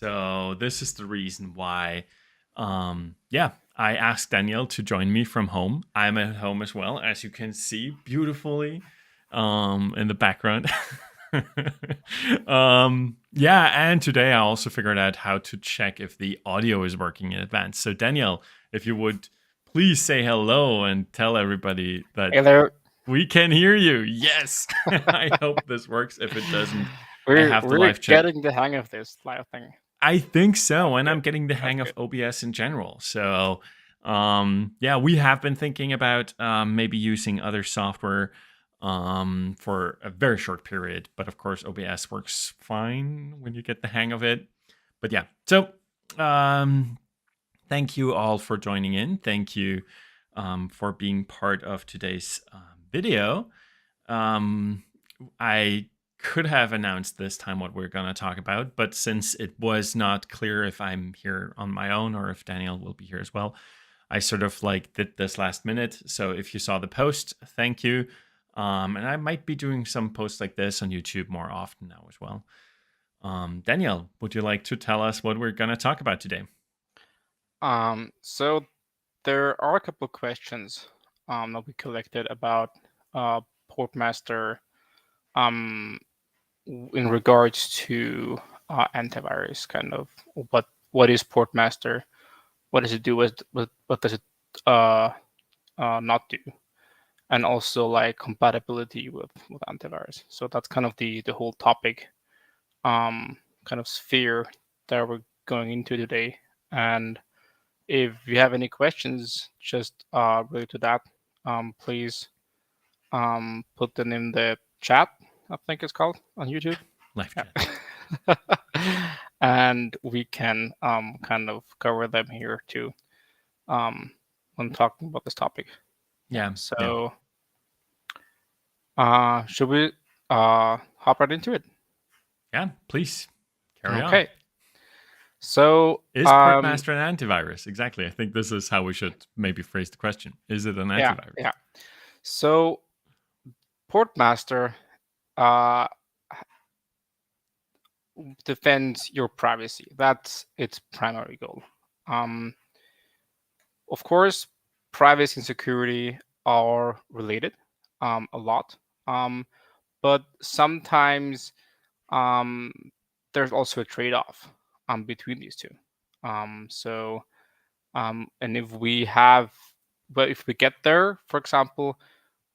So this is the reason why, I asked Daniel to join me from home. I'm at home as well, as you can see beautifully in the background. And today I also figured out how to check if the audio is working in advance. So Daniel, if you would please say hello and tell everybody that Hey there. we can hear you. Yes. I hope this works. If it doesn't, I We're have the we're live chat. getting the hang of this live thing. I think so, That's and good. I'm getting the That's hang of good. OBS in general. So, we have been thinking about maybe using other software for a very short period, but of course, OBS works fine when you get the hang of it. But yeah, so thank you all for joining in. Thank you for being part of today's video. I could have announced this time what we're going to talk about, but since it was not clear if I'm here on my own or if Daniel will be here as well, I sort of did this last minute. So if you saw the post, thank you. And I might be doing some posts like this on YouTube more often now as well. Daniel, would you like to tell us what we're going to talk about today? So there are a couple of questions that we collected about Portmaster in regards to antivirus. Kind of what is Portmaster? What does it do? What does it not do? And also like compatibility with antivirus. So that's kind of the whole topic kind of sphere that we're going into today. And if you have any questions just related to that, please put them in the chat, I think it's called on YouTube. Live chat. And we can kind of cover them here too when talking about this topic. Yeah. So should we hop right into it? Yeah, please carry on. Okay. So Is Portmaster an antivirus? Exactly. I think this is how we should maybe phrase the question. Is it an antivirus? Yeah. So Portmaster defends your privacy. That's its primary goal. Of course, privacy and security are related a lot, but sometimes there's also a trade-off between these two. And if we get there, for example,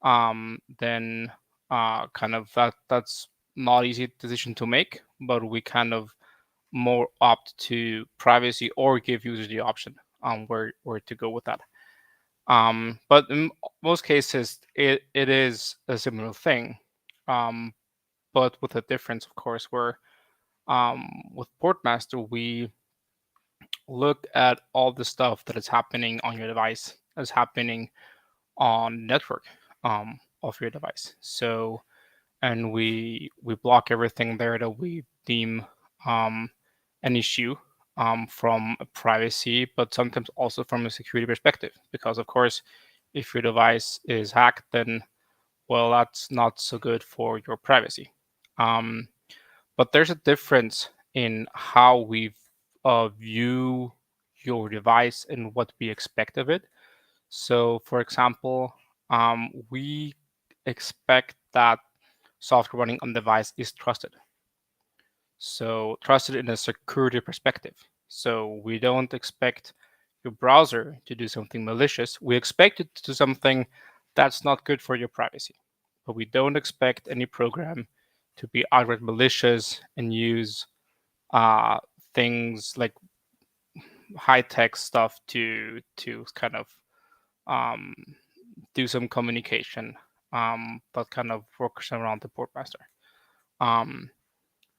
then kind of that's not easy decision to make, but we kind of more opt to privacy or give users the option where to go with that. But in most cases, it is a similar thing, but with a difference, of course, where with Portmaster, we look at all the stuff that is happening on your device, that's happening on network of your device. So, and we block everything there that we deem an issue from a privacy, but sometimes also from a security perspective. Because of course, if your device is hacked, then well, that's not so good for your privacy. But there's a difference in how we view your device and what we expect of it. So, for example, we expect that software running on device is trusted. So trusted in a security perspective. So we don't expect your browser to do something malicious. We expect it to do something that's not good for your privacy. But we don't expect any program to be outright malicious and use things like high-tech stuff to kind of do some communication that kind of works around the Portmaster.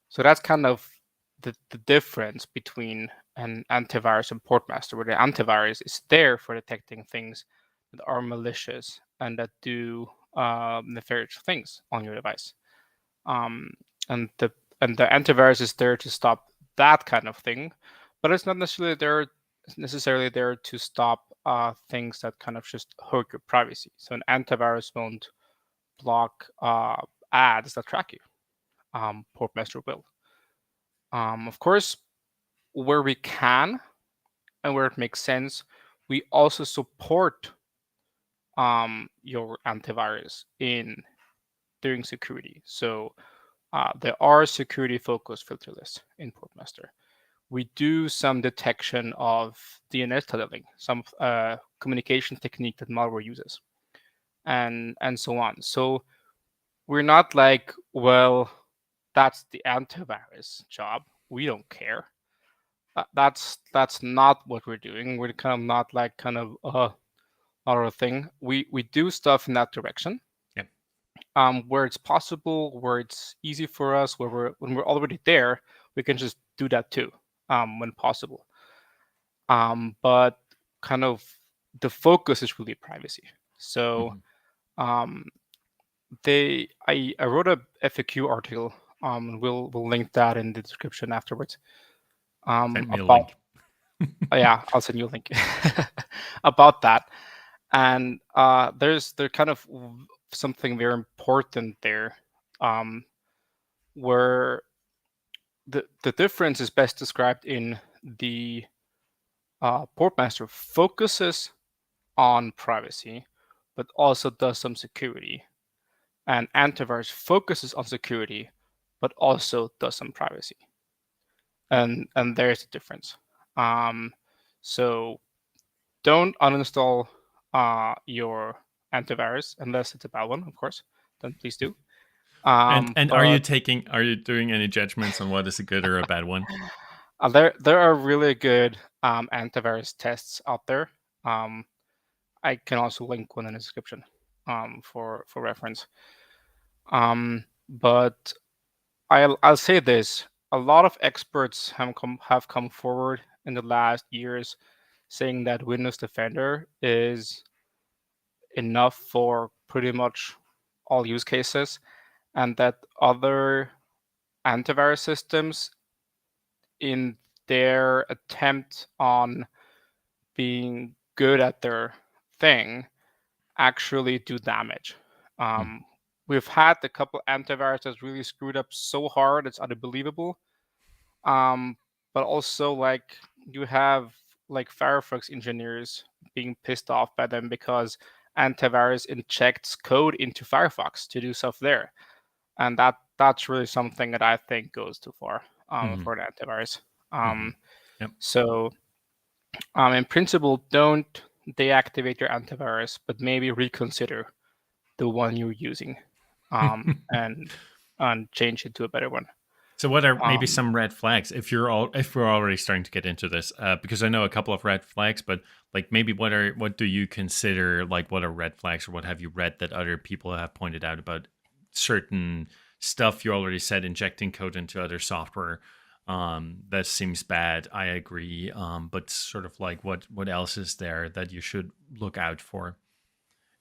So that's kind of the difference between an antivirus and Portmaster, where the antivirus is there for detecting things that are malicious and that do nefarious things on your device. And the antivirus is there to stop that kind of thing, but it's not necessarily there to stop things that kind of just hurt your privacy. So an antivirus won't block ads that track you. Portmaster will. Of course, where we can and where it makes sense, we also support your antivirus in doing security. So there are security focused filter lists in Portmaster. We do some detection of DNS tunneling, some communication technique that malware uses, and so on. So we're not like, well, that's the antivirus job. We don't care. That's not what we're doing. We're kind of not like kind of another thing. We do stuff in that direction. Yep. Where it's possible, where it's easy for us, when we're already there, we can just do that too, when possible. But kind of the focus is really privacy. So I wrote a FAQ article. We'll link that in the description afterwards. Send me a link. Yeah, I'll send you a link about that. And there's kind of something very important there, where the difference is best described in the Portmaster focuses on privacy, but also does some security. And Antivirus focuses on security, but also does some privacy. And there's a difference. So don't uninstall your antivirus unless it's a bad one, of course. Then please do. And are you doing any judgments on what is a good or a bad one? There are really good antivirus tests out there. I can also link one in the description for reference. But I'll say this: a lot of experts have come forward in the last years saying that Windows Defender is enough for pretty much all use cases, and that other antivirus systems, in their attempt on being good at their thing, actually do damage. We've had a couple antivirus that's really screwed up so hard it's unbelievable. But also, like, you have like Firefox engineers being pissed off by them because antivirus injects code into Firefox to do stuff there, and that's really something that I think goes too far for an antivirus. Yep. So in principle, don't deactivate your antivirus, but maybe reconsider the one you're using, and change it to a better one. So what are maybe some red flags if we're already starting to get into this? Because I know a couple of red flags, but like maybe what do you consider, like, what are red flags, or what have you read that other people have pointed out about certain stuff? You already said injecting code into other software. That seems bad. I agree. But sort of like what else is there that you should look out for?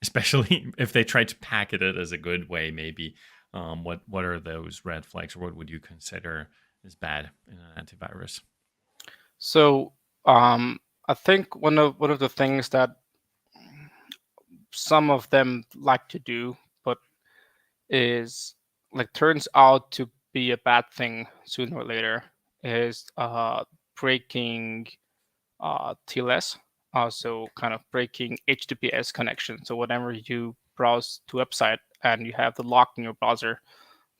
Especially if they try to packet it as a good way, maybe. What are those red flags, or what would you consider is bad in an antivirus? So I think one of the things that some of them like to do, but is like turns out to be a bad thing sooner or later, is breaking TLS. So kind of breaking HTTPS connection. So whenever you browse to a website and you have the lock in your browser,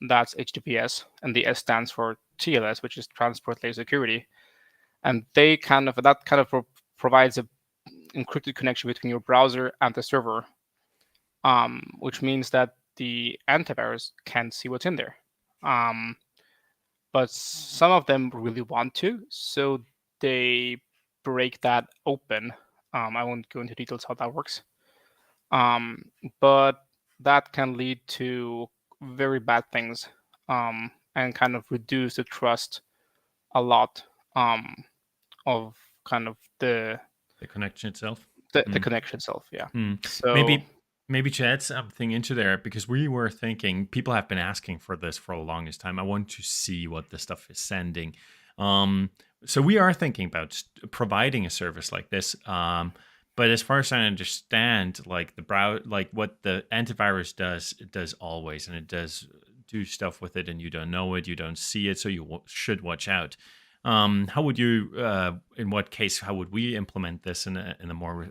that's HTTPS, and the S stands for TLS, which is Transport Layer Security. And that kind of provides a encrypted connection between your browser and the server, which means that the antivirus can't see what's in there. But some of them really want to, so they break that open. I won't go into details how that works. But that can lead to very bad things, and kind of reduce the trust a lot, of kind of the connection itself. The connection itself, yeah. So maybe to add something into there, because we were thinking, people have been asking for this for the longest time. I want to see what the stuff is sending. So we are thinking about providing a service like this. But as far as I understand, like what the antivirus does, it does always, and it does do stuff with it, and you don't know it, you don't see it, so you should watch out. How would you, in what case, how would we implement this in a more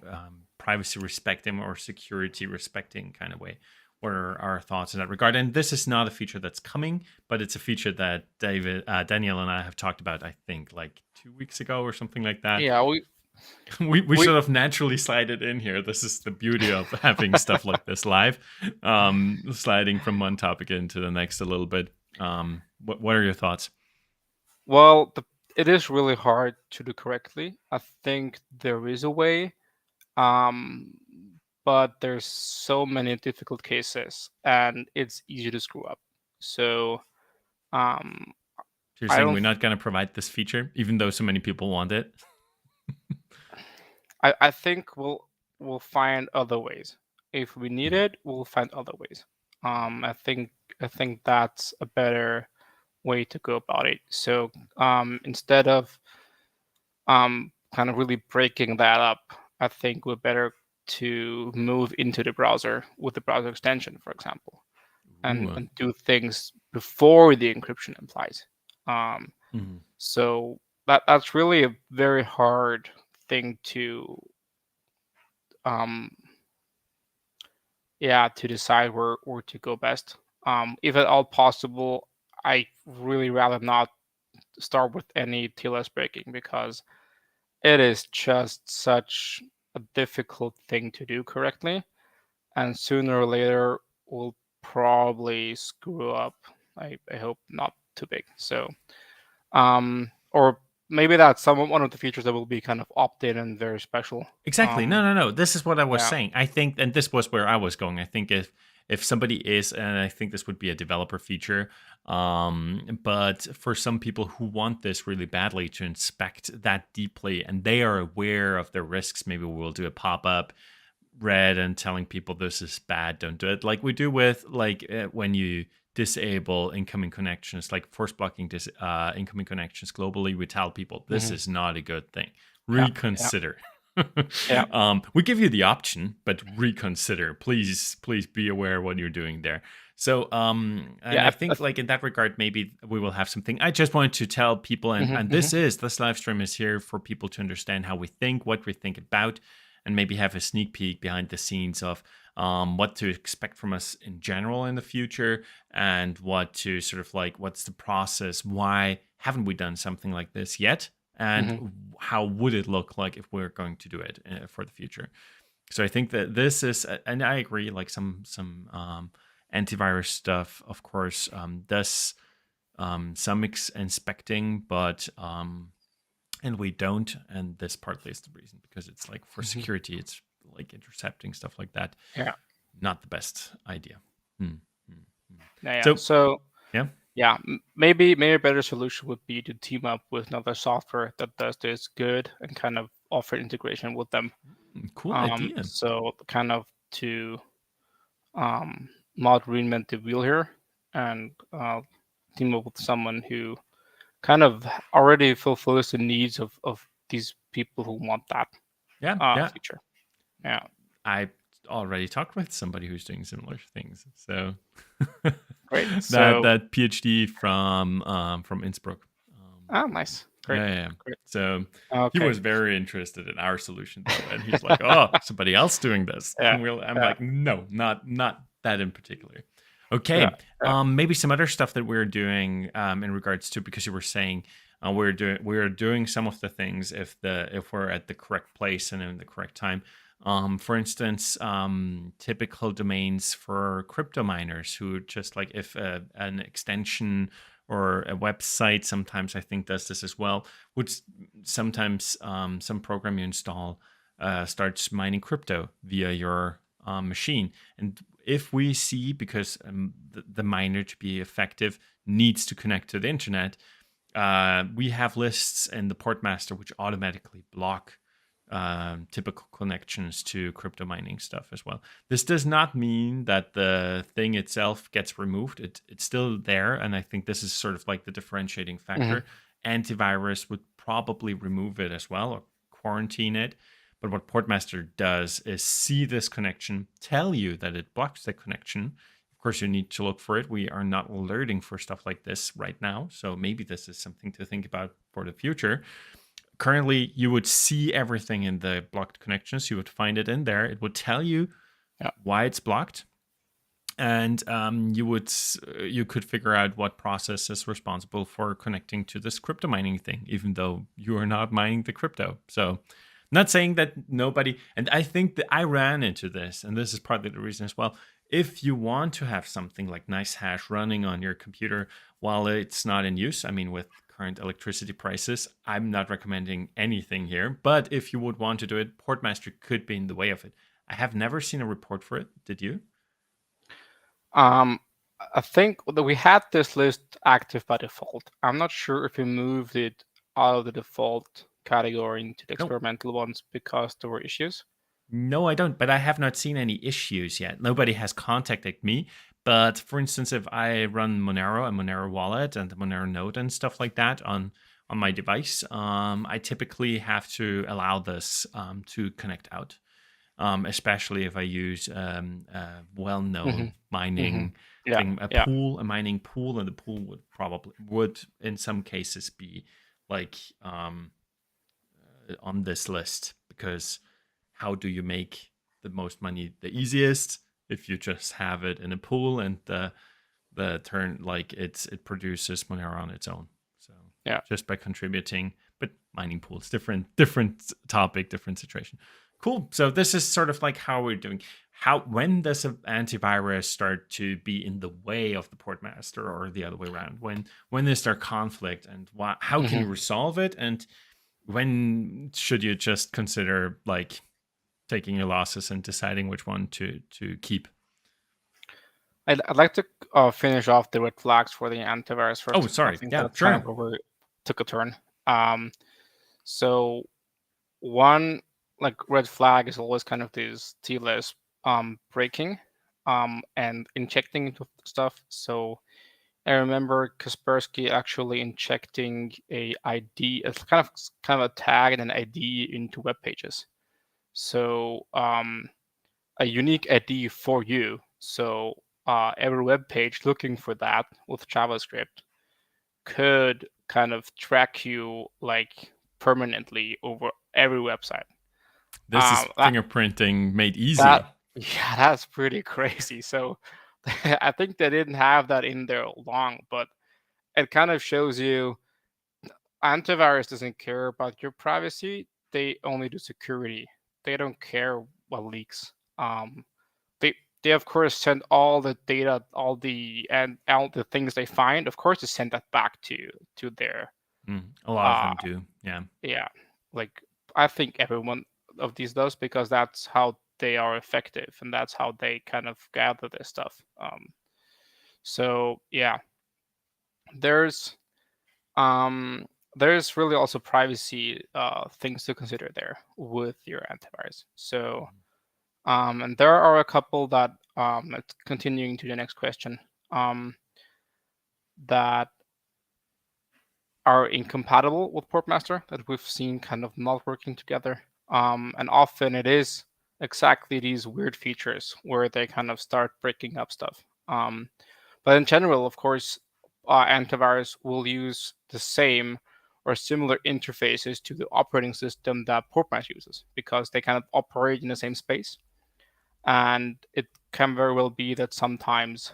privacy respecting or security respecting kind of way? What are our thoughts in that regard? And this is not a feature that's coming, but it's a feature that Daniel and I have talked about, I think, like 2 weeks ago or something like that. Yeah, we We we sort of naturally slide it in here. This is the beauty of having stuff like this live, sliding from one topic into the next a little bit. What are your thoughts? well, it is really hard to do correctly. I think there is a way, um, but there's so many difficult cases, and it's easy to screw up. So um, So you're I saying don't. we're not going to provide this feature, even though so many people want it? I think we'll find other ways. If we need it, we'll find other ways. I think that's a better way to go about it. So instead of kind of really breaking that up, I think we're better to move into the browser with the browser extension, for example, Ooh. and do things before the encryption applies. Um, Mhm. so that's really a very hard thing to um, to decide where to go best. If at all possible, I really rather not start with any TLS breaking because it is just such a difficult thing to do correctly, and sooner or later we'll probably screw up. I hope not too big. So, or maybe that's one of the features that will be kind of opt-in and very special. Exactly. No. This is what I was Yeah. saying. I think, and this was where I was going. I think if somebody is, and I think this would be a developer feature, but for some people who want this really badly to inspect that deeply, and they are aware of their risks, maybe we'll do a pop up red and telling people this is bad, don't do it, like we do with like when you disable incoming connections, like force blocking incoming connections globally. We tell people this Hmm. is not a good thing, Yeah. Yeah. reconsider. Yeah. We give you the option, but reconsider, please be aware what you're doing there. So and Yeah. I think like in that regard maybe we will have something. I just wanted to tell people, and Mhm, and mhm, this live stream is here for people to understand how we think, what we think about, and maybe have a sneak peek behind the scenes of what to expect from us in general in the future, and what to sort of like, what's the process? Why haven't we done something like this yet? And mhm, how would it look like if we're going to do it for the future? So I think that this is, and I agree, like some antivirus stuff, of course, does some inspecting, but and we don't, and this partly is the reason, because it's like for mhm. security, it's like intercepting stuff like that, Yeah. not the best idea. Hmm, hmm, hmm. Yeah. Yeah. So So yeah. yeah, maybe a better solution would be to team up with another software that does this good and kind of offer integration with them. Cool idea. So kind of to not reinvent the wheel here and team up with someone who kind of already fulfills the needs of these people who want that Yeah. feature. Yeah. I already talked with somebody who's doing similar things. So Great. that So that PhD from Innsbruck. nice. Great. Yeah. Great. So he Okay. was very interested in our solution though, and he's like, "Oh, somebody else doing this." Yeah. I'm Yeah. like, "No, not that in particular." Yeah. Okay. Yeah. Maybe some other stuff that we're doing in regards to, because you were saying we're doing some of the things if we're at the correct place and in the correct time. For instance, typical domains for crypto miners who just like, if an extension or a website, sometimes I think does this as well, which sometimes some program you install starts mining crypto via your machine. And if we see, because the miner to be effective needs to connect to the internet, we have lists in the Portmaster which automatically block typical connections to crypto mining stuff as well. This does not mean that the thing itself gets removed. It's still there, and I think this is sort of like the differentiating Mhm. factor. Antivirus would probably remove it as well, or quarantine it. But what Portmaster does is see this connection, tell you that it blocks the connection. course, you need to look for it. We are not alerting for stuff like this right now, so maybe this is something to think about for the future. Currently, you would see everything in the blocked connections. You would find it in there. It would tell you why it's blocked, and you could figure out what process is responsible for connecting to this crypto mining thing, even though you are not mining the crypto. So, not saying that nobody. And I think that I ran into this, and this is partly the reason as well. If you want to have something like NiceHash running on your computer while it's not in use, I mean, with current electricity prices, I'm not recommending anything here. But if you would want to do it, Portmaster could be in the way of it. I have never seen a report for it. Did you? I think that we had this list active by default. I'm not sure if we moved it out of the default category into the experimental ones because there were issues. No, I don't, but I have not seen any issues yet. Nobody has contacted me. But for instance, if I run Monero, a Monero wallet, and the Monero node and stuff like that on my device, I typically have to allow this to connect out, especially if I use a well-known mining thing, a mining pool, and the pool would in some cases be like on this list, because how do you make the most money the easiest if you just have it in a pool and the turn like it produces Monero on its own? So just by contributing, but mining pools, different topic, different situation. Cool. So this is sort of like how we're doing. When does an antivirus start to be in the way of the Portmaster, or the other way around? When is there conflict, and how can you resolve it? And when should you just consider like taking your losses and deciding which one to keep? I'd like to finish off the red flags for the antivirus first. Oh, sorry. Sure. Kind of where we took a turn. So one like red flag is always kind of this TLS breaking and injecting into stuff. So I remember Kaspersky actually injecting a ID, it's kind of a tag and an ID into web pages. So a unique ID for you. So every web page looking for that with JavaScript could kind of track you like permanently over every website. This is fingerprinting made easy. That's pretty crazy. So I think they didn't have that in there long, but it kind of shows you antivirus doesn't care about your privacy. They only do security. They don't care what leaks. They of course send all the data, all the things they find. Of course, they send that back to their. A lot of them do. Yeah. Yeah, like I think everyone of these does, because that's how they are effective and that's how they kind of gather this stuff. So yeah, there's really also privacy things to consider there with your antivirus. So and there are a couple that continuing to the next question that are incompatible with Portmaster that we've seen kind of not working together. And often it is exactly these weird features where they kind of start breaking up stuff. But in general, of course, antivirus will use the same or similar interfaces to the operating system that Portmaster uses, because they kind of operate in the same space. And it can very well be that sometimes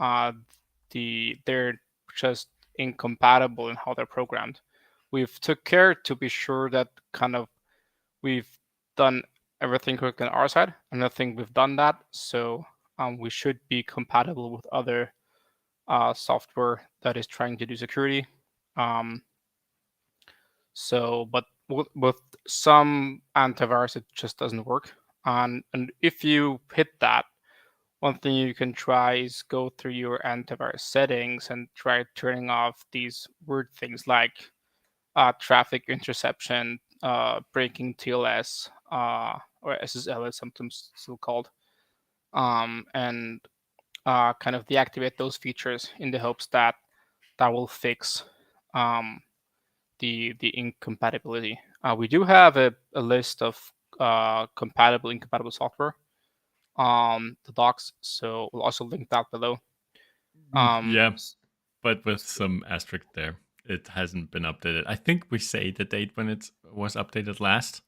they're just incompatible in how they're programmed. We've took care to be sure that kind of we've done everything correct on our side, and I think we've done that. So we should be compatible with other software that is trying to do security. But with some antivirus, it just doesn't work. And if you hit that, one thing you can try is go through your antivirus settings and try turning off these weird things like traffic interception, breaking TLS, or SSL is sometimes still called, and kind of deactivate those features in the hopes that will fix the incompatibility. We do have a list of incompatible software. the docs, so we'll also link that below. Yeah, S- but with some asterisk there. It hasn't been updated. I think we say the date when it was updated last.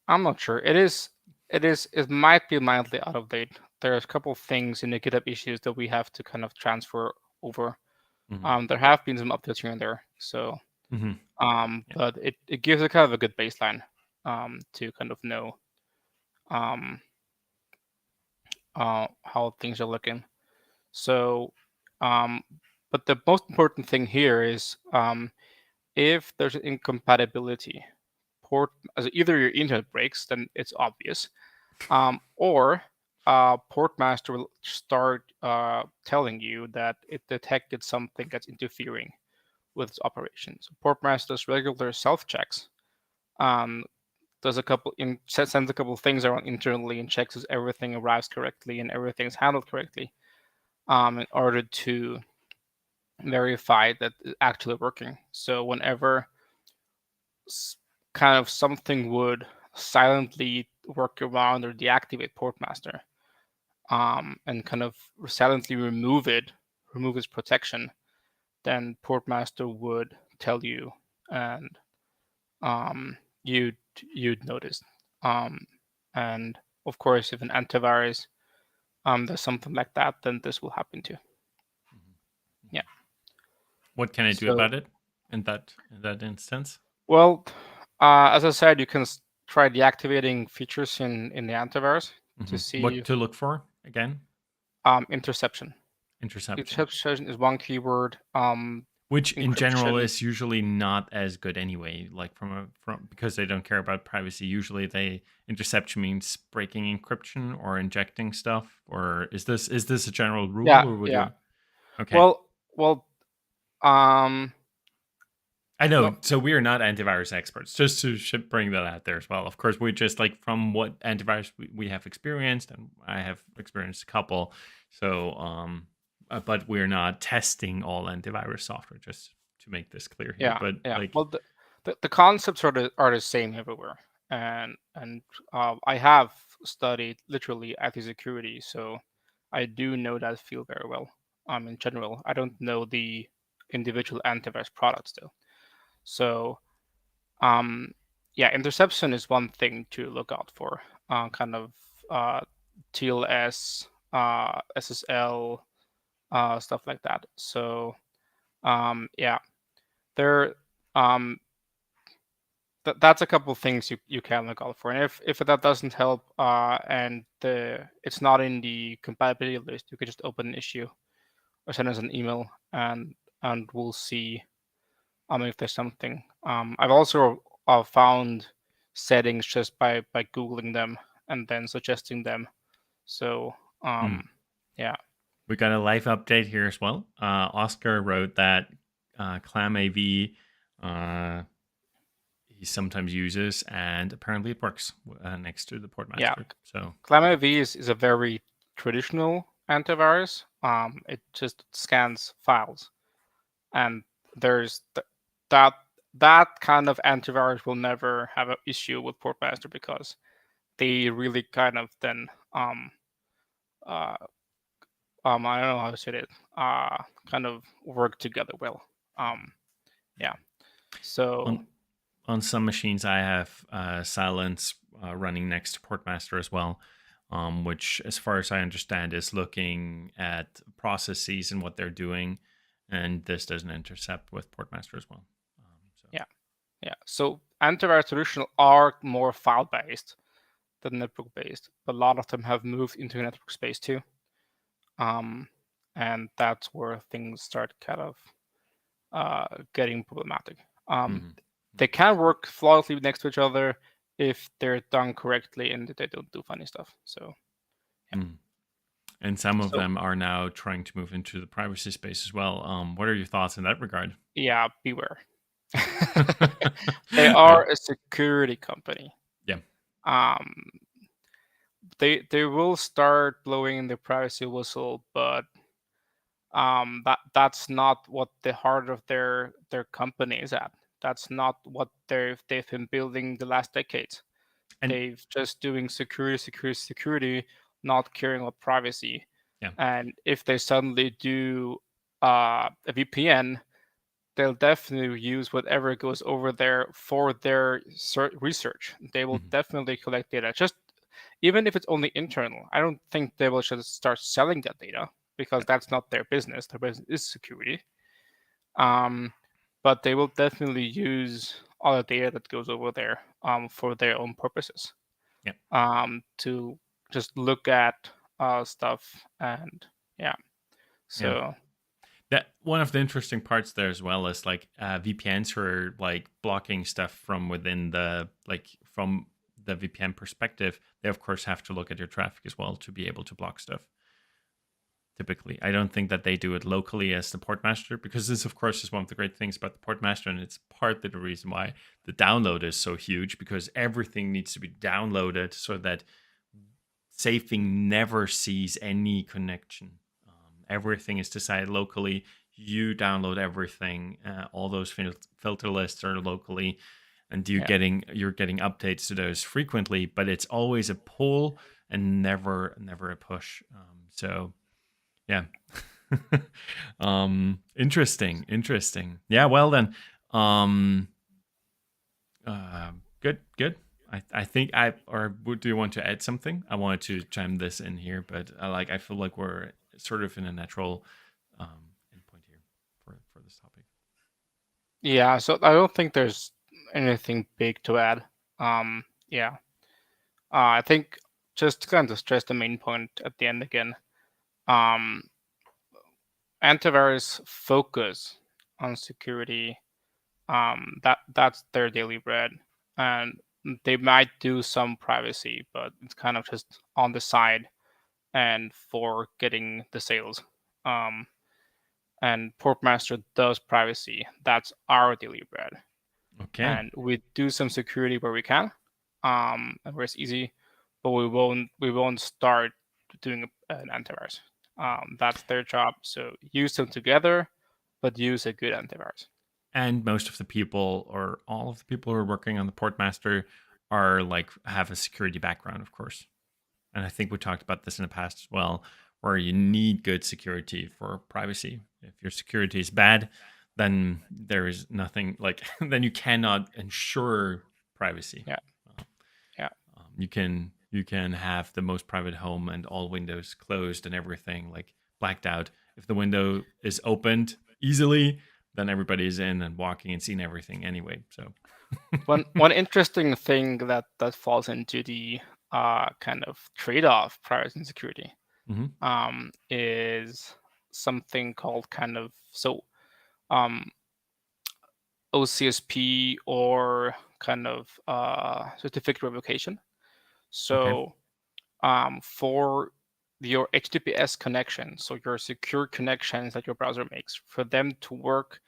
I'm not sure. It is. It is. It might be mildly out of date. There's a couple of things in the GitHub issues that we have to kind of transfer over. Mm-hmm. There have been some updates here and there. So, Mm-hmm. Yeah. but it gives a kind of a good baseline, to kind of know, um, how things are looking. So, but the most important thing here is, if there's an incompatibility, as either your internet breaks, then it's obvious, or Portmaster will start telling you that it detected something that's interfering with its operations. Portmaster does regular self checks. Um, does a couple sends a couple of things around internally and checks if everything arrives correctly and everything is handled correctly. In order to verify that it's actually working. So whenever kind of something would silently work around or deactivate Portmaster, and kind of silently remove its protection, then Portmaster would tell you, and um, you'd you'd notice. Um, and of course, if an antivirus does something like that, then this will happen too. Mm-hmm. Yeah. What can I do So, about it in that instance? well, as I said, you can try deactivating features in the antivirus to Mm-hmm. What see to look for again? interception. Interception. Interception is one keyword. Which in general Encryption. is usually not as good anyway, like from because they don't care about privacy. Usually they interception means breaking encryption or injecting stuff. Or is this a general rule, Yeah, or would yeah. you? Okay. Well, um, I no, know. So we are not antivirus experts. Just to bring that out there as well. Of course, we just like from what antivirus we have experienced, and I have experienced a couple. So, but we're not testing all antivirus software. Just to make this clear here. yeah, But yeah. like, Well, the concepts are the same everywhere, and I have studied literally IT security, so I do know that field very well. In general, I don't know the individual antivirus products though. So, um, yeah, interception is one thing to look out for. Kind of uh, TLS, SSL, stuff like that. So, yeah, there. Um, that's a couple of things you can look out for. And if that doesn't help, and it's not in the compatibility list, you can just open an issue or send us an email, and we'll see if there's something. I've also found settings just by googling them and then suggesting them. So, hmm. yeah, We got a live update here as well. Oscar wrote that Clam AV he sometimes uses, and apparently it works next to the yeah. Portmaster. So, Glasswire is a very traditional antivirus. It just scans files, and there's that that kind of antivirus will never have an issue with Portmaster because they really kind of then uh I don't know how to say it, kind of work together well. Yeah. So on on some machines, I have Silence running next to Portmaster as well, which, as far as I understand, is looking at processes and what they're doing, and this doesn't intercept with Portmaster as well. So, yeah, yeah. So antivirus traditional are more file based than network based, but a lot of them have moved into network space too. Um, and that's where things start kind of getting problematic. Um, mhm. they can work flawlessly next to each other if they're done correctly and they don't do funny stuff. So yeah. Mhm. And some of So them are now trying to move into the privacy space as well. What are your thoughts in that regard? yeah, beware. They are a security company. Yeah. Um, they will start blowing the privacy whistle, but that's not what the heart of their company is at. That's not what they've been building the last decades. And They've just doing security, security, security, not caring about privacy. Yeah. And if they suddenly do a VPN, they'll definitely use whatever goes over there for their research. They will definitely collect data, just even if it's only internal. I don't think they will just start selling that data because that's not their business. Their business is security. But they will definitely use all the data that goes over there for their own purposes. Yeah. To just look at stuff and yeah. So Yeah. That one of the interesting parts there as well is like VPNs are like blocking stuff from within from the VPN perspective. They of course have to look at your traffic as well to be able to block stuff. Typically, I don't think that they do it locally as the Portmaster, because this of course is one of the great things about the Portmaster, and it's part of the reason why the download is so huge, because everything needs to be downloaded so that safing never sees any connection. Everything is decided locally. You download everything. All those filter lists are locally, and you're getting updates to those frequently. But it's always a pull and never a push. So, yeah, interesting. Yeah, well then, good. I think do you want to add something? I wanted to chime this in here, but I feel like we're sort of in a natural endpoint here for this topic. Yeah, so I don't think there's anything big to add. Yeah, I think just to kind of stress the main point at the end again. Antivirus focus on security. That's their daily bread, and they might do some privacy, but it's kind of just on the side and for getting the sales. And Portmaster does privacy. That's our daily bread. Okay. And we do some security where we can, and where it's easy, but we won't start doing an antivirus. That's their job. So use them together, but use a good antivirus. And most of the people, or all of the people who are working on the Portmaster, are have a security background, of course. And I think we talked about this in the past as well, where you need good security for privacy. If your security is bad, then there is nothing then you cannot ensure privacy. Yeah. You can have the most private home and all windows closed and everything blacked out. If the window is opened easily, then everybody is in and walking and seeing everything anyway. So one interesting thing that falls into the kind of trade-off privacy and security is something called OCSP, or kind of certificate revocation. So for your HTTPS connection, so your secure connections that your browser makes, for them to work,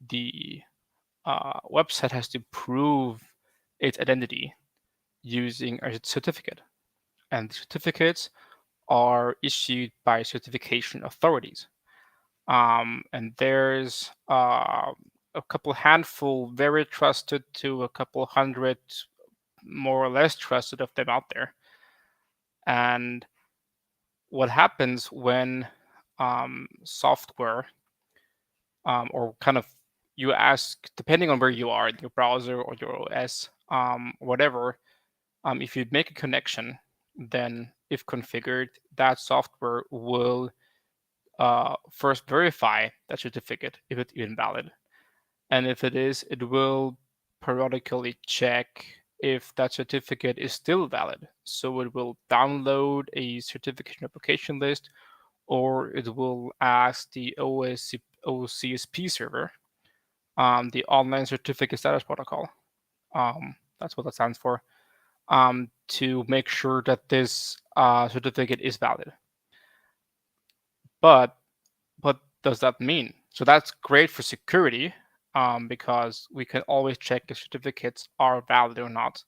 the website has to prove its identity using a certificate. And the certificates are issued by certification authorities. And there's a couple handful very trusted to a couple hundred more or less trusted of them out there. And what happens when software or kind of you ask, depending on where you are in your browser or your OS, whatever, if you make a connection, then if configured, that software will first verify that certificate if it's even valid. And if it is, it will periodically check if that certificate is still valid. So it will download a certification application list, or it will ask the OCSP server, the Online Certificate Status Protocol. That's what that stands for. To make sure that this certificate is valid. But what does that mean? So that's great for security, because we can always check if certificates are valid or not.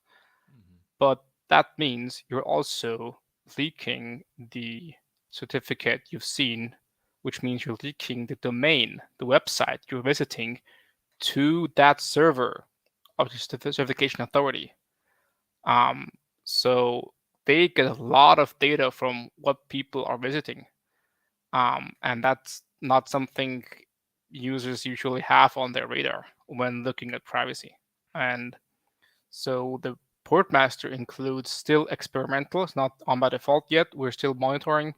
But that means you're also leaking the certificate you've seen, which means you're leaking the domain, the website you're visiting, to that server of the certification authority. So they get a lot of data from what people are visiting, and that's not something users usually have on their radar when looking at privacy. And so the Portmaster includes still experimental. It's not on by default yet. We're still monitoring,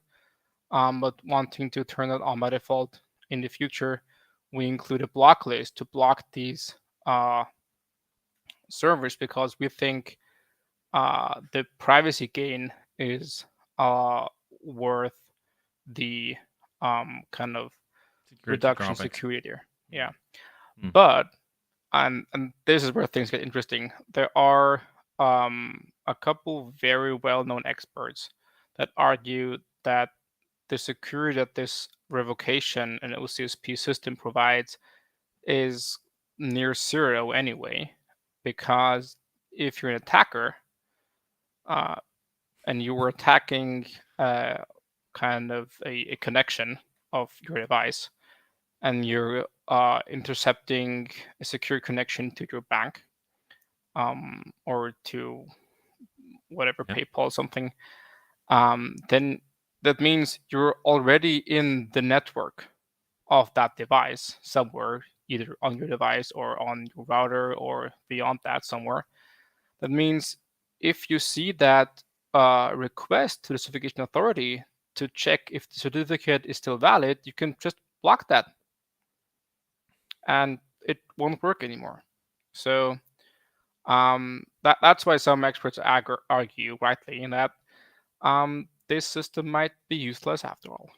but wanting to turn it on by default in the future. We include a block list to block these servers because we think the privacy gain is worth the kind of Security reduction in drawbacks. security there. Yeah. Mm. But and this is where things get interesting. There are a couple very well-known experts that argue that the security that this revocation and OCSP system provides is near zero anyway, because if you're an attacker uh, and you were attacking kind of a connection of your device, and you're intercepting a secure connection to your bank or to whatever, Yeah. PayPal or something, then that means you're already in the network of that device somewhere, either on your device or on your router or beyond that somewhere. That means if you see that request to the certification authority to check if the certificate is still valid, you can just block that and it won't work anymore. So that's why some experts argue, rightly, that this system might be useless after all.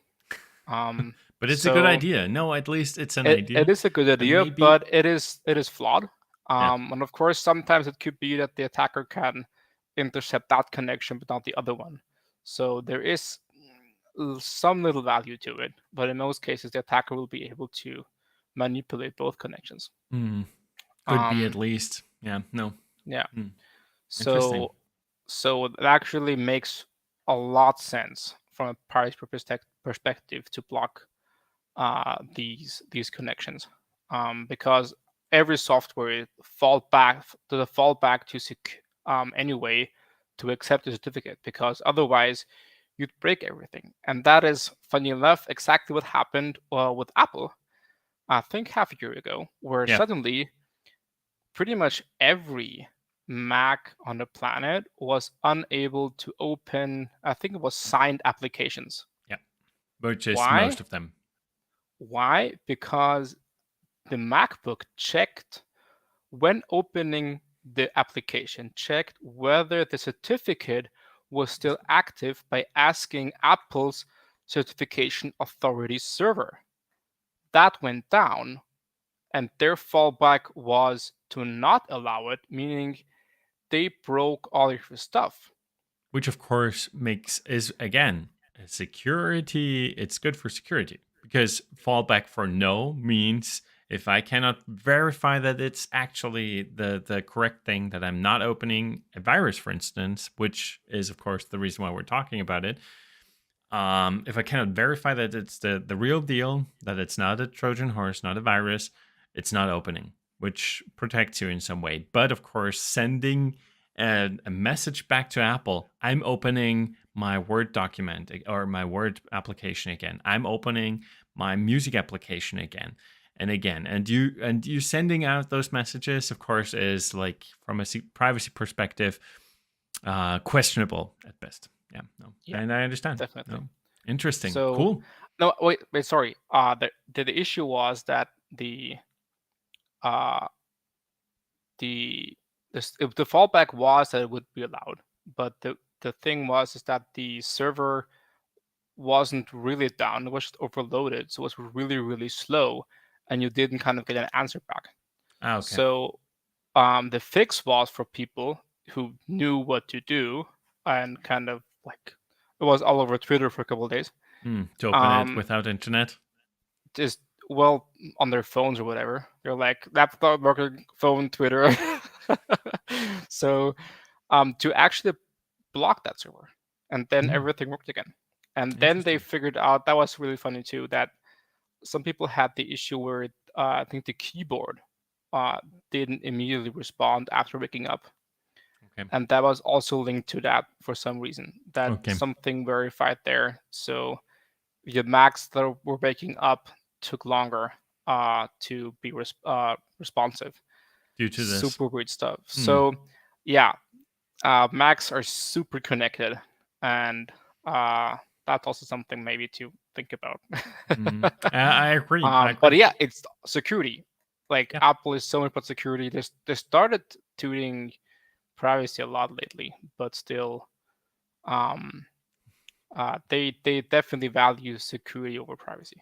But it's a good So idea. No, at least it's an it idea. is a good And idea, maybe, but it is flawed. yeah. And of course, sometimes it could be that the attacker can intercept that connection, but not the other one. So there is some little value to it, but in most cases, the attacker will be able to manipulate both connections. Mm. Could be at Um, least. Yeah. No. yeah. Mm. Interesting. So it actually makes a lot sense from a privacy perspective to block these connections, because every software fall back to the fallback to anyway to accept the certificate, because otherwise you'd break everything. And that is, funny enough, exactly what happened with Apple, I think half a year ago, where Yeah. suddenly pretty much every Mac on the planet was unable to open, I think it was signed applications. Yeah. Which is Why? most of them. Why? Because the MacBook checked, when opening the application, checked whether the certificate was still active by asking Apple's certification authority server. That went down, and their fallback was to not allow it, meaning they broke all of your stuff. Which of course is again security. It's good for security because fallback for no means if I cannot verify that it's actually the correct thing, that I'm not opening a virus, for instance, which is of course the reason why we're talking about it. If I cannot verify that it's the real deal, that it's not a Trojan horse, not a virus, it's not opening, which protects you in some way. But of course, sending a message back to Apple, I'm opening my Word document or my Word application again. I'm opening my music application again and again. And you sending out those messages, of course, is like from a privacy perspective, questionable at best. Yeah, no, Yeah, and I understand. definitely. No, interesting, So cool. no, wait, sorry. The issue was that uh the the fallback was that it would be allowed, but the thing was is that the server wasn't really down; it was just overloaded, so it was really slow, and you didn't kind of get an answer back. Ah, okay. So the fix was for people who knew what to do, and kind of like it was all over Twitter for a couple of days. To open it Um, without internet. just well on their phones or whatever. They're like laptop, working phone, Twitter. So to actually block that server, and then Mm, everything worked again. And then they interesting. figured out, that was really funny too, that some people had the issue where I think the keyboard didn't immediately respond after waking up. Okay. and that was also linked to that for some reason. That Okay. something verified there. So the Macs that were waking up took longer to be responsive. Due to this. Super weird stuff. Hmm. So yeah, Macs are super connected, and that's also something maybe to think about. I agree. But yeah, it's security. Like Yeah. Apple is so much about security. They started tuning privacy a lot lately, but still, they definitely value security over privacy.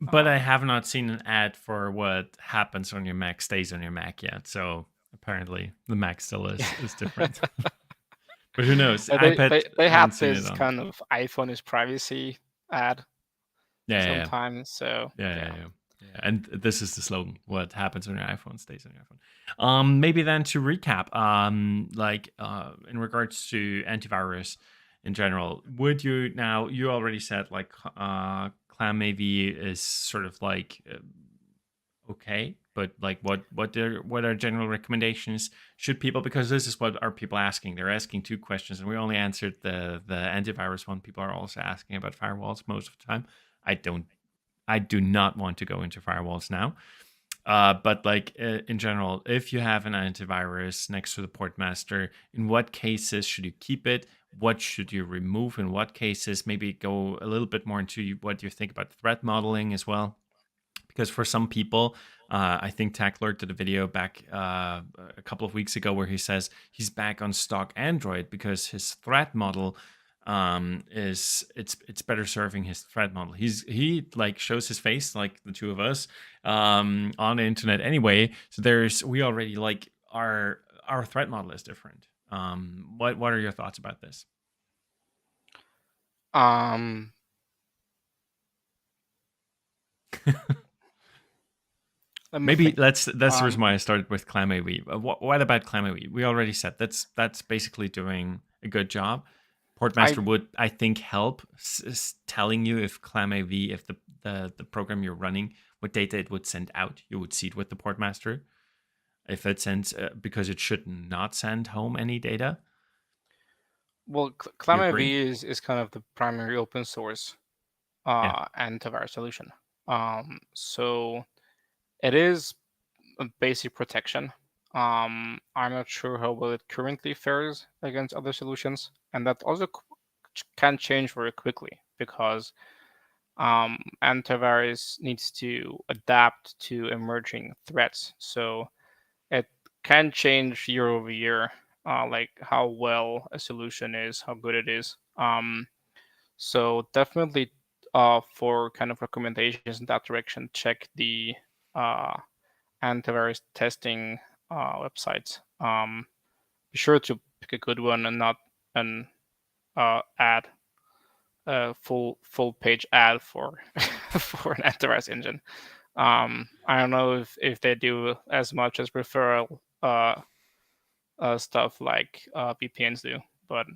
But I have not seen an ad for what happens on your Mac stays on your Mac yet. So apparently the Mac still is different. But who knows? They I haven't have seen it this on. kind of iPhone is privacy ad Yeah. sometimes. So Yeah. And this is the slogan: "What happens on your iPhone stays on your iPhone." Maybe then to recap, in regards to antivirus in general, would you now? You already said like ClamAV is sort of like okay, but like what are general recommendations? Should people, because this is what are people asking? They're asking two questions, and we only answered the antivirus one. People are also asking about firewalls most of the time. I do not want to go into firewalls now. But like in general, if you have an antivirus next to the Portmaster, in what cases should you keep it? What should you remove? In what cases? Maybe go a little bit more into what you think about threat modeling as well. Because for some people, I think Tackler did a video back a couple of weeks ago where he says he's back on stock Android because his threat model is it's better serving his threat model. He like shows his face like the two of us on the internet anyway. So we already like our threat model is different. What are your thoughts about this? um, let me Maybe think. that's the reason why I started with ClamAV. What about ClamAV? We already said that's basically doing a good job. I Portmaster would, I think, help telling you if ClamAV, if the program you're running, what data it would send out. You would see it with the Portmaster. If it sends, because it should not send home any data. well, Do you agree? ClamAV is kind of the primary open source Yeah. antivirus solution. So it is a basic protection. I'm not sure how well it currently fares against other solutions, and that also can change very quickly because antivirus needs to adapt to emerging threats. So it can change year over year, like how well a solution is, how good it is. So definitely, for kind of recommendations in that direction, check the uh, antivirus testing websites. Be sure to pick a good one and not an ad, a full page ad for for an antivirus engine. I don't know if they do as much as referral stuff like VPNs do, but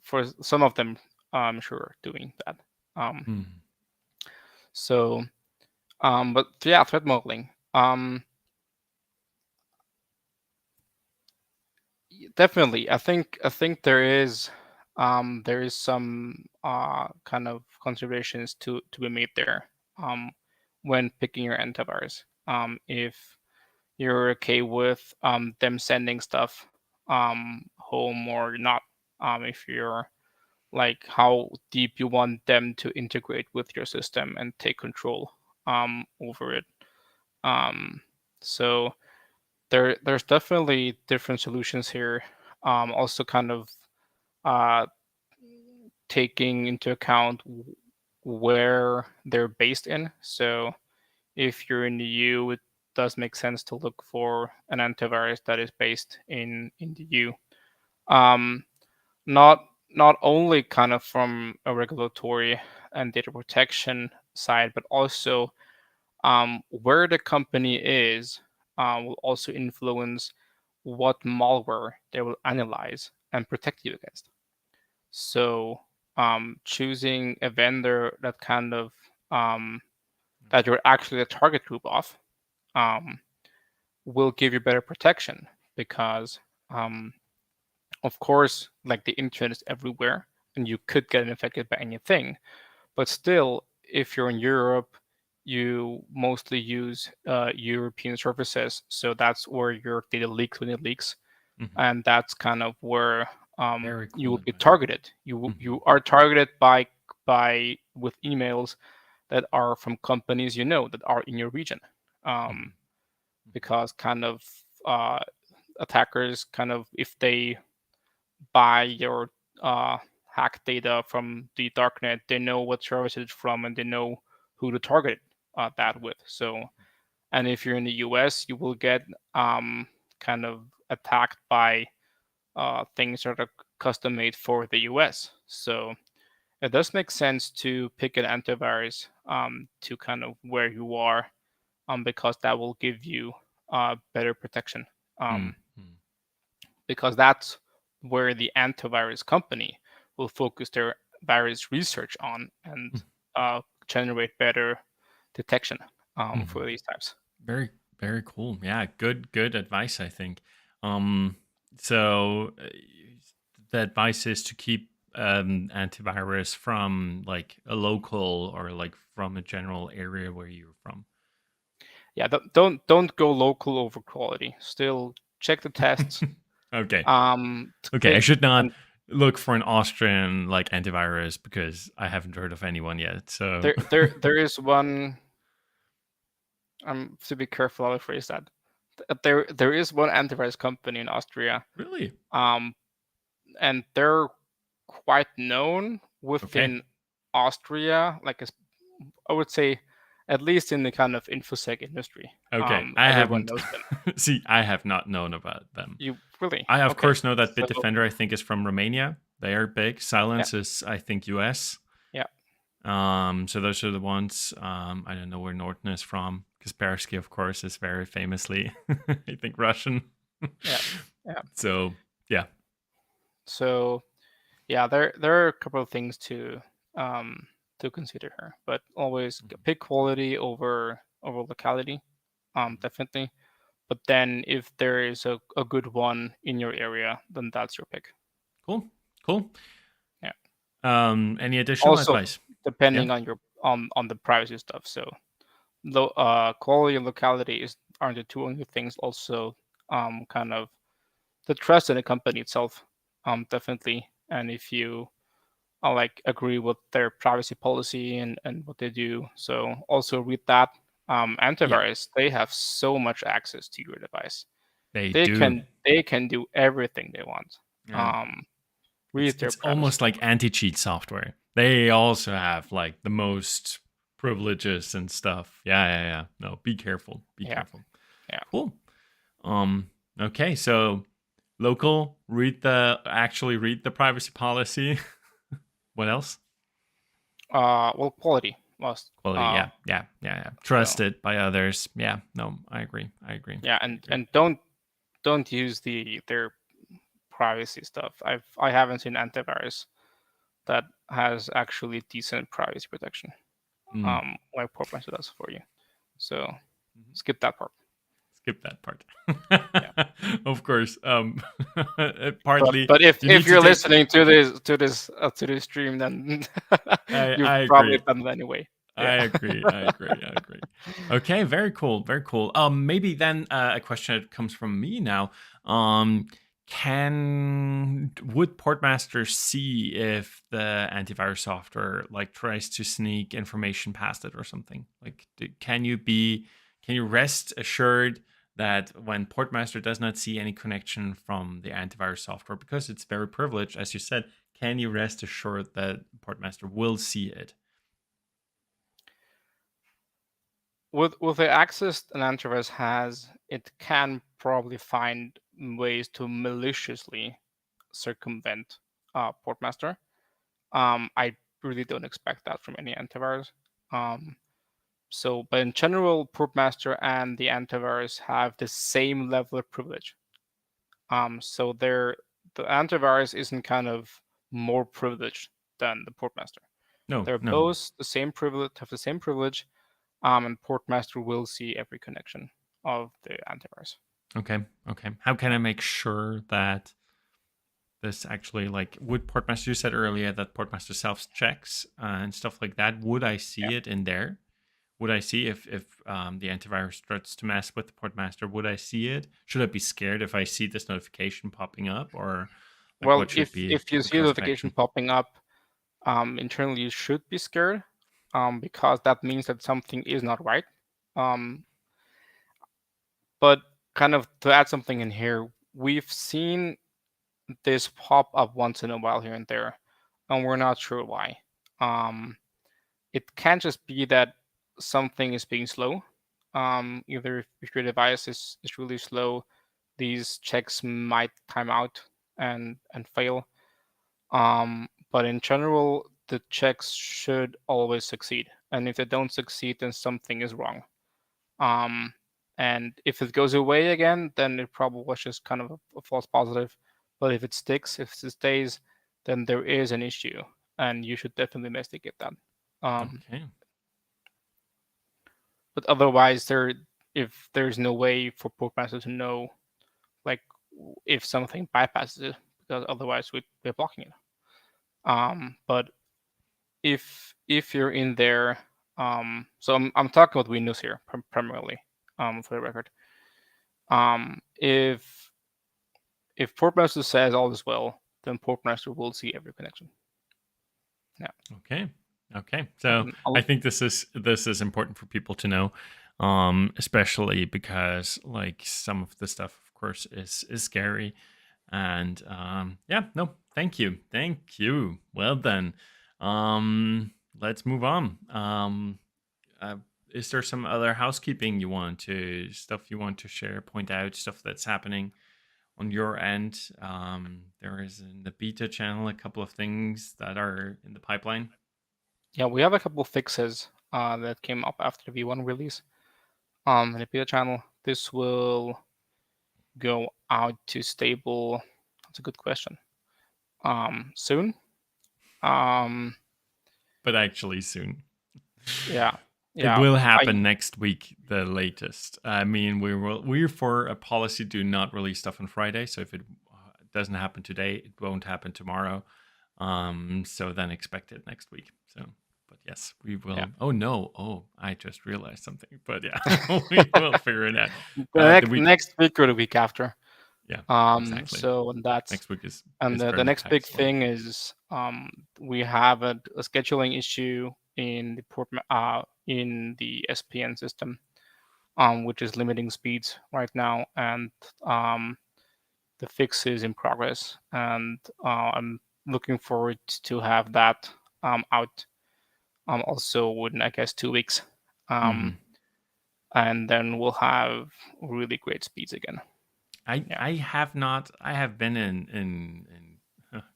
for some of them, I'm sure doing that. Hmm. So, but yeah, threat modeling. Definitely, I think there is some kind of considerations to be made there when picking your antivirus. If you're okay with them sending stuff home or not, if you're like how deep you want them to integrate with your system and take control over it. Um, so there's definitely different solutions here. Also, kind of uh, taking into account where they're based in. So if you're in the EU, it does make sense to look for an antivirus that is based in the EU. Um, not not only kind of from a regulatory and data protection side, but also where the company is will also influence what malware they will analyze and protect you against. So choosing a vendor that kind of that you're actually a target group of um, will give you better protection because Of course, like the internet is everywhere, and you could get infected by anything. But still, if you're in Europe, you mostly use European services, so that's where your data leaks when it leaks, and that's kind of where Very you cool will be advice. targeted. You are targeted by with emails that are from companies that are in your region, because kind of attackers kind of, if they buy your hack data from the darknet, they know what service it's from and they know who to target that with. So, and if you're in the US, you will get kind of attacked by things that are custom made for the US. So it does make sense to pick an antivirus to kind of where you are, because that will give you better protection. Because that's where the antivirus company will focus their virus research on and generate better detection for these types. Very, very cool. Yeah, good advice, I think. So the advice is to keep antivirus from like a local or like from a general area where you're from. Yeah, don't go local over quality. Still check the tests. Okay. Okay, I should not look for an Austrian like antivirus because I haven't heard of anyone yet. So there is one. To be careful how I phrase that. There is one antivirus company in Austria. Really? And they're quite known within Austria, like I would say, at least in the kind of infosec industry. Okay, I everyone haven't. knows them. See, I have not known about them. You really? I of Okay. course know that So, Bitdefender I think is from Romania. They are big. Silence is I think US. yeah. So those are the ones. I don't know where Norton is from. Kaspersky, of course, is very famously I think Russian. Yeah. Yeah. So yeah. So yeah, there are a couple of things to consider here, but always pick quality over locality, definitely. But then if there is a good one in your area, then that's your pick. Cool. Yeah. Any additional Also, advice? depending on your on the privacy stuff. So quality and locality aren't the two only things. Also, kind of the trust in the company itself, definitely. And if you like agree with their privacy policy and what they do, so also read that. Antivirus, they have so much access to your device. They can do everything they want. Yeah. Read their It's privacy. almost like anti-cheat software. They also have like the most privileges and stuff. Yeah. No, be careful. Be careful. Yeah. Cool. Okay, so local, read the privacy policy. What else? Well, quality must. Quality, yeah. Trusted by others. Yeah, no, I agree. Yeah, and don't use their privacy stuff. I haven't seen antivirus that has actually decent privacy protection, like Portmaster does for you. So skip that part. Of course. Partly. But if you're listening to this stream, then you've probably done it anyway. Yeah. I agree. Okay, very cool. Maybe then a question that comes from me now. Would Portmaster see if the antivirus software like tries to sneak information past it or something? Like, can you rest assured that when Portmaster does not see any connection from the antivirus software, because it's very privileged, as you said, can you rest assured that Portmaster will see it? With the access an antivirus has, it can probably find ways to maliciously circumvent Portmaster. I really don't expect that from any antivirus. But in general, Portmaster and the antivirus have the same level of privilege. So the antivirus isn't kind of more privileged than the Portmaster. No, they're both the same privilege, have the same privilege, and Portmaster will see every connection of the antivirus. Okay. How can I make sure that this actually, like, would Portmaster, you said earlier that Portmaster self checks and stuff like that? Would I Yeah. see it in there? Would I see if the antivirus starts to mess with the Portmaster? Would I see it? Should I be scared if I see this notification popping up, or like Well, what should be if you the see a course of notification action? popping up, internally you should be scared, because that means that something is not right. Um, but kind of to add something in here, we've seen this pop up once in a while here and there, and we're not sure why. Um, it can just be that something is being slow. Either if your device is really slow, these checks might time out and fail. But in general, the checks should always succeed. And if they don't succeed, then something is wrong. Um, and if it goes away again, then it probably was just kind of a false positive. But if it sticks, if it stays, then there is an issue, and you should definitely investigate that. Um, Okay. but otherwise, if there's no way for Portmaster to know, like if something bypasses it, because otherwise we're blocking it. But if you're in there, so I'm talking about Windows here primarily, for the record. If Portmaster says all is well, then Portmaster will see every connection. Yeah. Okay. So I think this is important for people to know, especially because like some of the stuff, of course, is scary. And yeah, no, thank you. Well then, let's move on. Uh, is there some other housekeeping stuff you want to share, point out, stuff that's happening on your end? There is in the beta channel a couple of things that are in the pipeline. Yeah, we have a couple fixes that came up after the V1 release. In the beta channel, this will go out to stable. That's a good question. Soon. Um, But actually soon. yeah, It yeah. will happen next week, the latest. I mean, we're for a policy do not release stuff on Friday. So if it doesn't happen today, it won't happen tomorrow. So then expect it next week. So, but yes, we will. Yeah. Oh no! Oh, I just realized something. But yeah, we will figure it out. Next week or the week after. Yeah, exactly. So that's Next week is the very next big packed. thing is we have a scheduling issue in the SPN system, which is limiting speeds right now, and the fix is in progress, and I'm looking forward to have that out also within, I guess, 2 weeks. And then we'll have really great speeds again. I have been in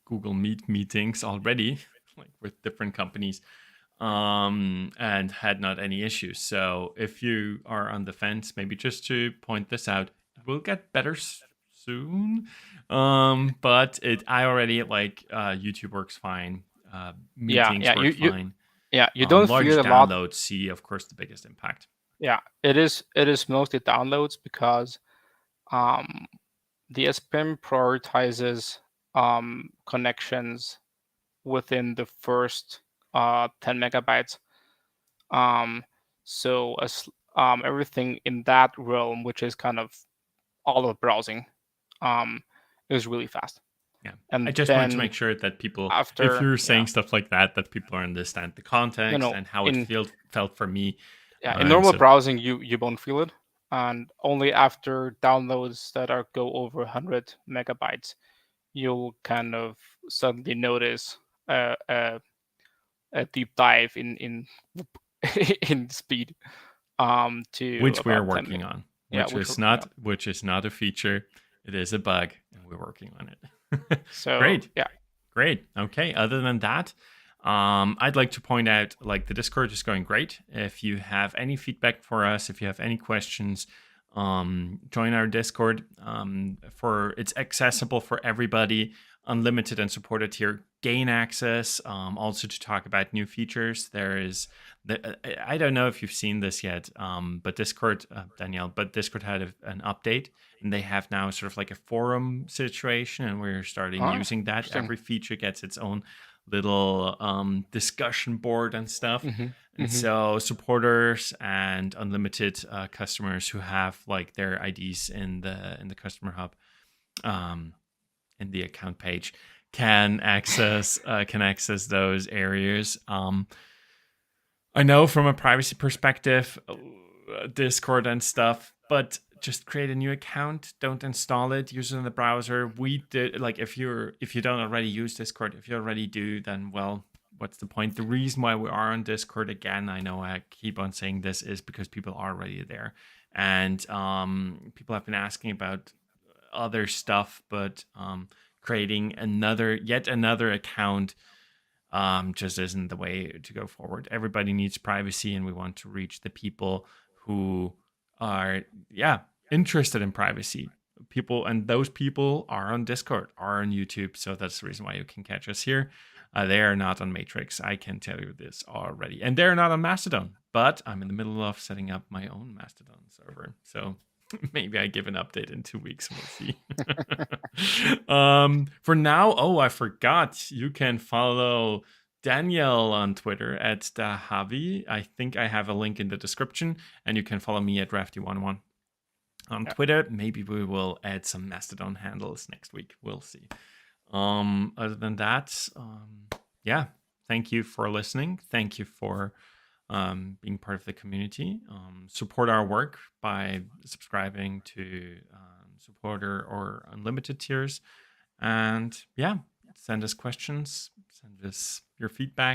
Google Meet meetings already, like with different companies, and had not any issues. So if you are on the fence, maybe just to point this out, it will get better soon. But I already like YouTube works fine. Meetings work fine. You don't large feel a lot. downloads see, of course, the biggest impact. Yeah, it is mostly downloads because the SPM prioritizes connections within the first 10 megabytes. So as everything in that realm, which is kind of all of browsing, is really fast. Yeah, and I just want to make sure that people, if you're saying stuff like that people understand the context and how it felt for me. Yeah, in normal browsing, you won't feel it, and only after downloads that go over 100 megabytes, you'll kind of suddenly notice a deep dive in in speed. To which we're about 10 working on. Yeah, Which is not a feature. It is a bug, and we're working on it. So Great. yeah. Great. Okay. Other than that, I'd like to point out, like, the Discord is going great. If you have any feedback for us, if you have any questions, join our Discord. It's accessible for everybody, unlimited and supported here. Gain access, also to talk about new features. There is, I don't know if you've seen this yet, but Discord, Danielle, but Discord had an update, and they have now sort of like a forum situation, and we're starting Oh, using that. interesting. Every feature gets its own little discussion board and stuff. Mm-hmm. And Mm-hmm. so supporters and unlimited customers who have like their IDs in the customer hub, in the account page, can access those areas. I know from a privacy perspective, Discord and stuff, but just create a new account. Don't install it. Use it in the browser. We did, like, if you don't already use Discord, if you already do, then well, what's the point? The reason why we are on Discord, again, I know I keep on saying this, is because people are already there, and people have been asking about other stuff, but creating yet another account just isn't the way to go forward. Everybody needs privacy, and we want to reach the people who are, interested in privacy. People, and those people are on Discord, are on YouTube. So that's the reason why you can catch us here. They are not on Matrix. I can tell you this already. And they're not on Mastodon, but I'm in the middle of setting up my own Mastodon server. So maybe I give an update in 2 weeks. We'll see. For now, I forgot. You can follow Danielle on Twitter at Dahavi. I think I have a link in the description, and you can follow me at Rafty11 on Twitter. Maybe we will add some Mastodon handles next week. We'll see. Other than that, thank you for listening. Thank you for being part of the community. Support our work by subscribing to supporter or unlimited tiers. And send us questions, send us your feedback.